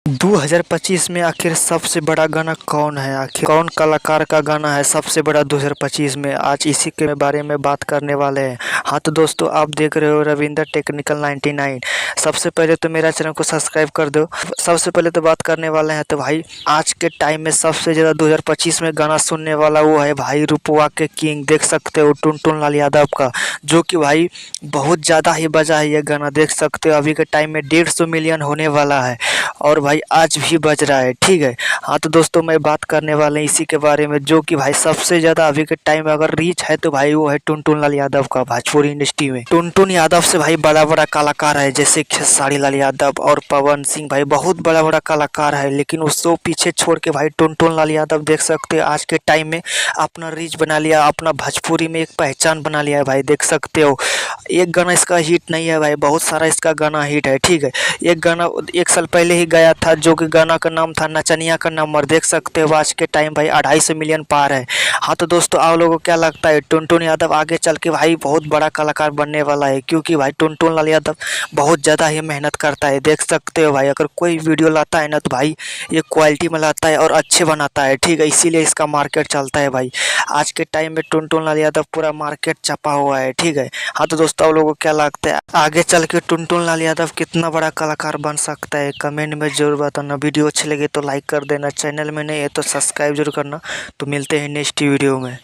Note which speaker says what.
Speaker 1: 2025 में आखिर सबसे बड़ा गाना कौन है? आखिर कौन कलाकार का गाना है सबसे बड़ा 2025 में? आज इसी के बारे में बात करने वाले हैं। हाँ तो दोस्तों, आप देख रहे हो रविंदर टेक्निकल 99। सबसे पहले तो मेरा चैनल को सब्सक्राइब कर दो। सबसे पहले तो बात करने वाले हैं तो भाई आज के टाइम में सबसे ज़्यादा 2025 में गाना सुनने वाला वो है भाई रूपवा के किंग। देख सकते हो टुनटुन लाल यादव का, जो कि भाई बहुत ज़्यादा ही बजा है ये गाना। देख सकते हो अभी के टाइम में 150 मिलियन होने वाला है और भाई आज भी बज रहा है। ठीक है, हाँ तो दोस्तों मैं बात करने वाले हैं इसी के बारे में, जो कि भाई सबसे ज़्यादा अभी के टाइम में अगर रीच है तो भाई वो है टुनटुन लाल यादव का। भोजपुरी इंडस्ट्री में टुनटुन यादव से भाई बड़ा बड़ा कलाकार है, जैसे खेसारी लाल यादव और पवन सिंह, भाई बहुत बड़ा बड़ा कलाकार है। लेकिन उसको पीछे छोड़ के भाई टुनटुन लाल यादव देख सकते हैं आज के टाइम में अपना रीच बना लिया, अपना भोजपुरी में एक पहचान बना लिया है भाई। देख सकते हो एक गाना इसका हिट नहीं है भाई, बहुत सारा इसका गाना हिट है। ठीक है, एक गाना 1 साल पहले ही गया था, जो कि गाना का नाम था नचनिया का नंबर। देख सकते हो आज के टाइम भाई 250 मिलियन पार है। हाँ तो दोस्तों, आप लोगों को क्या लगता है टुनटुन यादव आगे चल के भाई बहुत बड़ा कलाकार बनने वाला है? क्योंकि भाई टुनटुन लाल यादव बहुत ज़्यादा ही मेहनत करता है। देख सकते हो भाई अगर कोई वीडियो लाता है ना तो भाई ये क्वालिटी में लाता है और अच्छे बनाता है। ठीक है, इसीलिए इसका मार्केट चलता है भाई। आज के टाइम में टुनटुन लाल यादव पूरा मार्केट छपा हुआ है। ठीक है, हाँ तो दोस्तों, आप लोगों को क्या लगता है आगे चल के टुनटुन लाल यादव कितना बड़ा कलाकार बन सकता है? कमेंट में जरूर बताना। वीडियो अच्छी लगे तो लाइक कर देना, चैनल में नहीं है तो सब्सक्राइब जरूर करना। तो मिलते हैं नेक्स्ट वीडियो में।